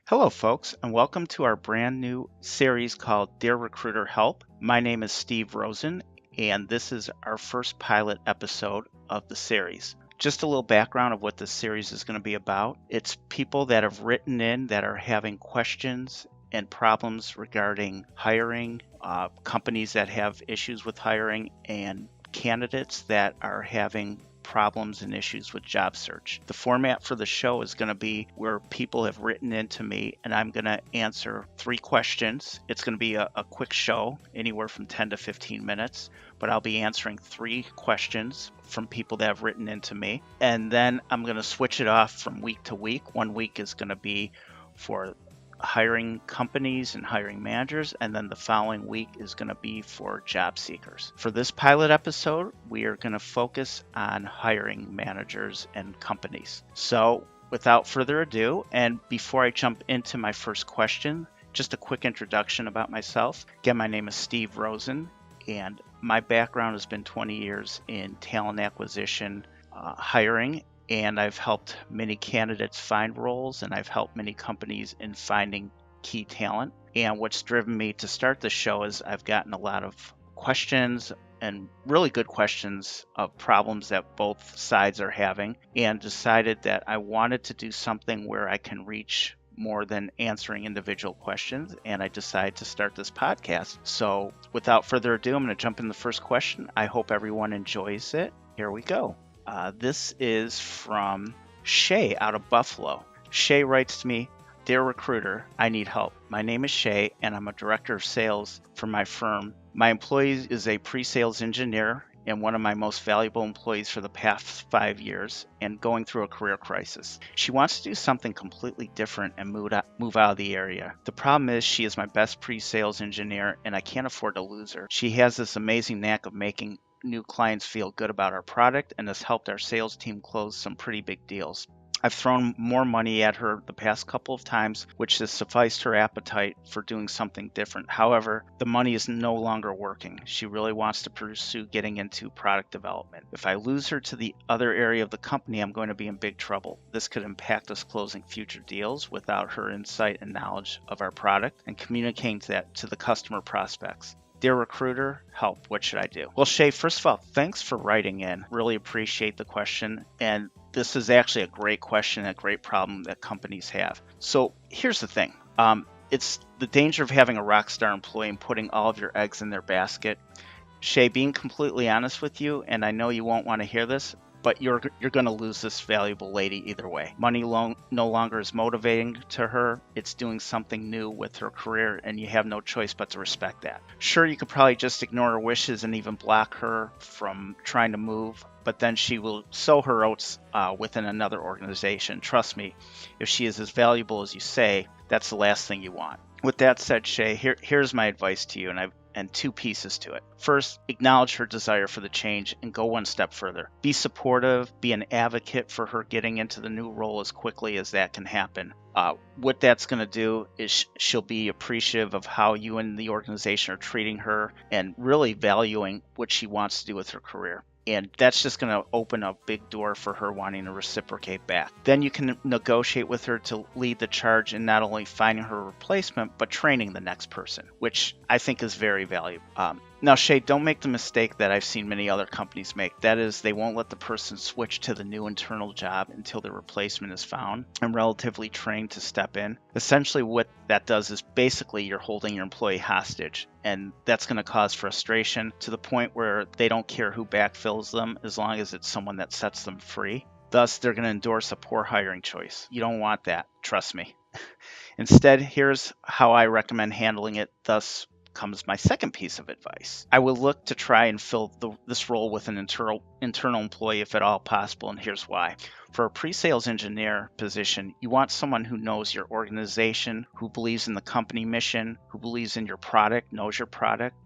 Hello, folks, and welcome to our brand new series called Dear Recruiter Help. My name is Steve Rosen, and this is our first pilot episode of the series. Just a little background of what this series is going to be about. It's people that have written in that are having questions and problems regarding hiring, companies that have issues with hiring, and candidates that are having problems and issues with job search. The format for the show is going to be where people have written into me and I'm going to answer 3 questions. It's going to be a quick show, anywhere from 10 to 15 minutes, but I'll be answering 3 questions from people that have written into me. And then I'm going to switch it off from week to week. One week is going to be for hiring companies and hiring managers, and then the following week is going to be for job seekers. For this pilot episode, we are going to focus on hiring managers and companies. So without further ado, and before I jump into my first question, just a quick introduction about myself. Again, my name is Steve Rosen, and my background has been 20 years in talent acquisition, hiring, and I've helped many candidates find roles, and I've helped many companies in finding key talent. And what's driven me to start the show is I've gotten a lot of questions and really good questions of problems that both sides are having, and decided that I wanted to do something where I can reach more than answering individual questions, and I decided to start this podcast. So without further ado, I'm going to jump in the first question. I hope everyone enjoys it. Here we go. This is from Shay out of Buffalo. Shay writes to me, "Dear recruiter, I need help. My name is Shay and I'm a director of sales for my firm. My employee is a pre-sales engineer and one of my most valuable employees for the past 5 years and going through a career crisis. She wants to do something completely different and move out of the area. The problem is she is my best pre-sales engineer and I can't afford to lose her. She has this amazing knack of making new clients feel good about our product and has helped our sales team close some pretty big deals. I've thrown more money at her the past couple of times, which has sufficed her appetite for doing something different. However, the money is no longer working. She really wants to pursue getting into product development. If I lose her to the other area of the company, I'm going to be in big trouble. This could impact us closing future deals without her insight and knowledge of our product and communicating that to the customer prospects. Dear recruiter, help. What should I do?" Well, Shay, first of all, thanks for writing in. Really appreciate the question. And this is actually a great question, a great problem that companies have. So here's the thing. It's the danger of having a rock star employee and putting all of your eggs in their basket. Shay, being completely honest with you, and I know you won't want to hear this, but you're going to lose this valuable lady either way. Money no longer is motivating to her. It's doing something new with her career, and you have no choice but to respect that. Sure, you could probably just ignore her wishes and even block her from trying to move, but then she will sow her oats within another organization. Trust me, if she is as valuable as you say, that's the last thing you want. With that said, Shay, here's my advice to you, and 2 pieces to it. First, acknowledge her desire for the change and go one step further. Be supportive, be an advocate for her getting into the new role as quickly as that can happen. What that's going to do is she'll be appreciative of how you and the organization are treating her and really valuing what she wants to do with her career. And that's just going to open a big door for her wanting to reciprocate back. Then you can negotiate with her to lead the charge in not only finding her replacement, but training the next person, which I think is very valuable. Now, Shay, don't make the mistake that I've seen many other companies make. That is, they won't let the person switch to the new internal job until the replacement is found and relatively trained to step in. Essentially, what that does is basically you're holding your employee hostage, and that's going to cause frustration to the point where they don't care who backfills them as long as it's someone that sets them free. Thus, they're going to endorse a poor hiring choice. You don't want that, trust me. Instead, here's how I recommend handling it. Thus comes my second piece of advice. I will look to try and fill this role with an internal employee if at all possible, and here's why. For a pre-sales engineer position, you want someone who knows your organization, who believes in the company mission, who believes in your product, knows your product.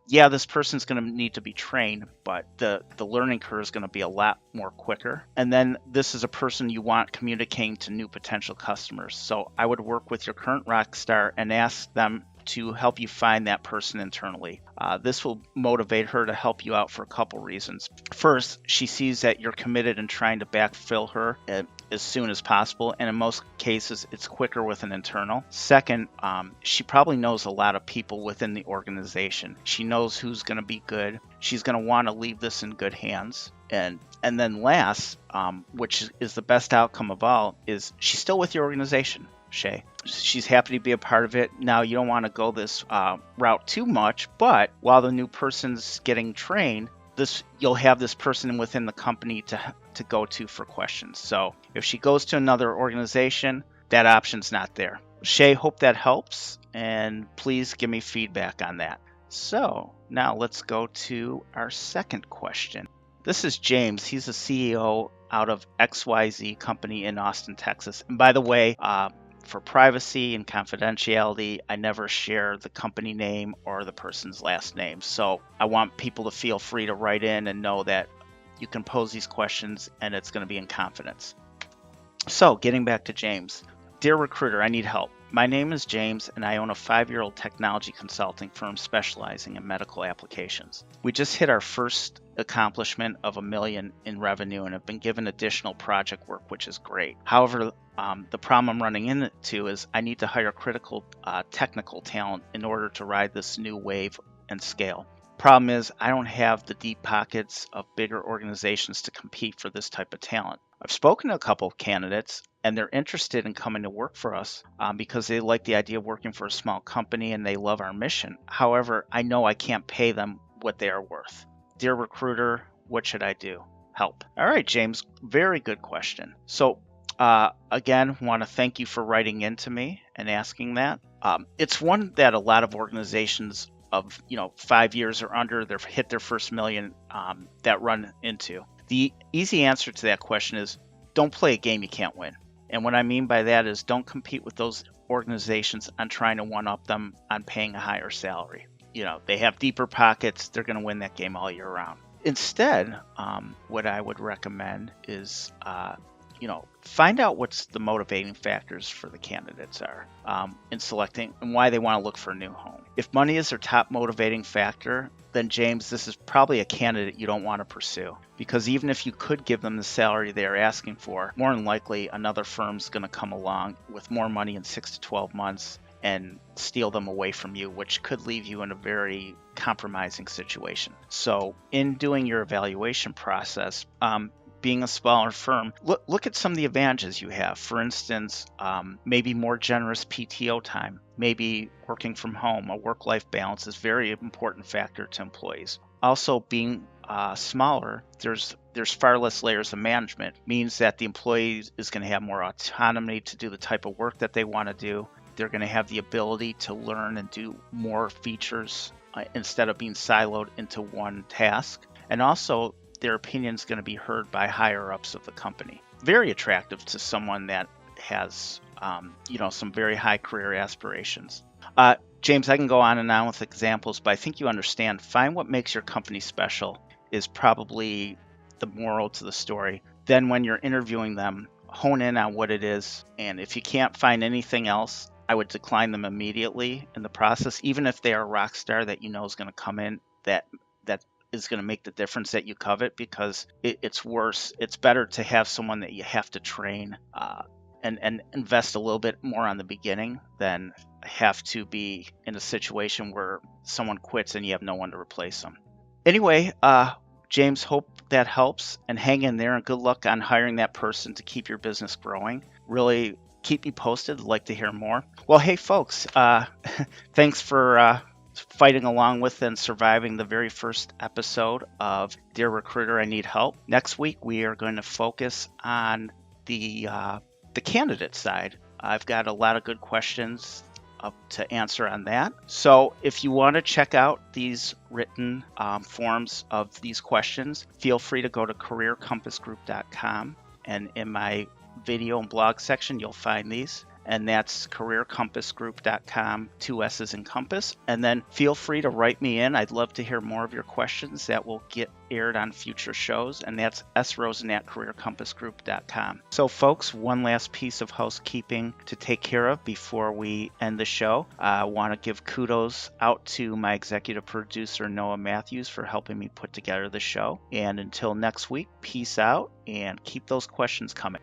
This person's going to need to be trained, but the learning curve is going to be a lot more quicker. And then this is a person you want communicating to new potential customers. So I would work with your current rock star and ask them to help you find that person internally. This will motivate her to help you out for a couple reasons. First, she sees that you're committed in trying to backfill her as soon as possible, and in most cases it's quicker with an internal. Second, she probably knows a lot of people within the organization. She knows who's going to be good. She's going to want to leave this in good hands. And then last, which is the best outcome of all, is she's still with your organization, Shay. She's happy to be a part of it. Now, you don't want to go this route too much, but while the new person's getting trained, you'll have this person within the company to go to for questions. So if she goes to another organization, that option's not there. Shay, hope that helps, and please give me feedback on that. So now let's go to our second question. This is James. He's a CEO out of XYZ company in Austin, Texas. And by the way, for privacy and confidentiality, I never share the company name or the person's last name. So I want people to feel free to write in and know that you can pose these questions and it's going to be in confidence. So getting back to James. Dear recruiter, I need help. My name is James, and I own a 5-year-old technology consulting firm specializing in medical applications. We just hit our first accomplishment of $1 million in revenue and have been given additional project work, which is great. However, the problem I'm running into is I need to hire critical technical talent in order to ride this new wave and scale. Problem is, I don't have the deep pockets of bigger organizations to compete for this type of talent. I've spoken to a couple of candidates, and they're interested in coming to work for us because they like the idea of working for a small company and they love our mission. However, I know I can't pay them what they are worth. Dear recruiter, what should I do? Help. All right, James, very good question. So again, want to thank you for writing into me and asking that. It's one that a lot of organizations of 5 years or under, they've hit their first $1 million that run into. The easy answer to that question is don't play a game you can't win. And what I mean by that is don't compete with those organizations on trying to one-up them on paying a higher salary. They have deeper pockets. They're going to win that game all year round. Instead, what I would recommend is, find out what's the motivating factors for the candidates are in selecting and why they want to look for a new home. If money is their top motivating factor, then James, this is probably a candidate you don't want to pursue, because even if you could give them the salary they're asking for, more than likely another firm's going to come along with more money in 6 to 12 months and steal them away from you, which could leave you in a very compromising situation. So in doing your evaluation process, being a smaller firm, look at some of the advantages you have. For instance, maybe more generous PTO time, maybe working from home. A work-life balance is a very important factor to employees. Also, being smaller, there's far less layers of management, means that the employee is going to have more autonomy to do the type of work that they want to do. They're going to have the ability to learn and do more features instead of being siloed into one task. And also, their opinion is going to be heard by higher ups of the company. Very attractive to someone that has, some very high career aspirations. James, I can go on and on with examples, but I think you understand. Find what makes your company special is probably the moral to the story. Then when you're interviewing them, hone in on what it is. And if you can't find anything else, I would decline them immediately in the process, even if they are a rock star that is going to come in that is going to make the difference that you covet, because it's worse. It's better to have someone that you have to train and invest a little bit more on the beginning than have to be in a situation where someone quits and you have no one to replace them. Anyway, James, hope that helps, and hang in there, and good luck on hiring that person to keep your business growing. Really keep me posted. I'd like to hear more. Well, hey folks, thanks for fighting along with and surviving the very first episode of Dear Recruiter, I Need Help. Next week, we are going to focus on the candidate side. I've got a lot of good questions to answer on that. So if you want to check out these written forms of these questions, feel free to go to careercompassgroup.com, and in my video and blog section, you'll find these. And that's careercompassgroup.com, 2 S's in Compass. And then feel free to write me in. I'd love to hear more of your questions that will get aired on future shows. And that's srosen@careercompassgroup.com. So folks, one last piece of housekeeping to take care of before we end the show. I want to give kudos out to my executive producer, Noah Matthews, for helping me put together the show. And until next week, peace out and keep those questions coming.